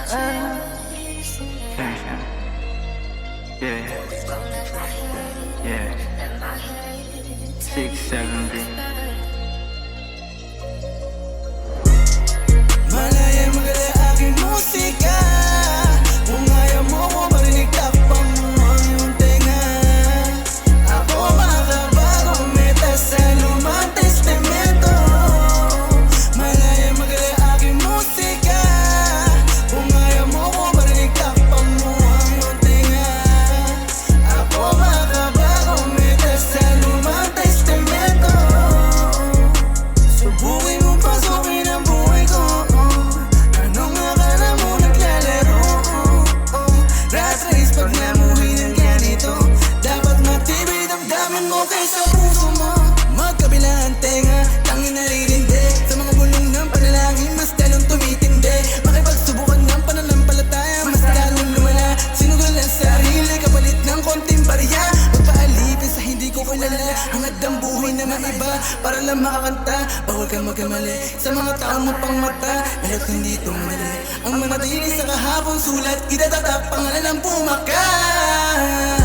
Yeah, yeah, 670. Malaya magala aking musika. Kung ayaw mo ko marinig, takpan mo ang iyong tenga. Ako makabagong meta sa lumang testamento. Malaya magala aking musika. Kung ayaw mo ko marinig, takpan mo ang iyong tenga. Ako makabagong meta sa lumang testamento. Subukin mong pasukin ang buhay ko. Anong akala mo naglalaro? Rat race pag namuhay ng ganito. Dapat matibay damdamin mo kaysa puso mo. Magkabilang tenga, tanging naririndi. Sa mga bulong ng panalangin, mas lalong tumitindi. Makipagsubukan ng pananampalataya, mas lalong lumala. Sinugol ang sarili, kapalit ng konting barya. Magpaalipin sa hindi ko kilala. Hangad ang buhay na maiba, para lang makakanta. Bawal kang magkamali sa mga taong mapangmata. Lahat hindi tumali ang mga dinis sa kahapon sulat. Itatatak pangalan ng pumakas.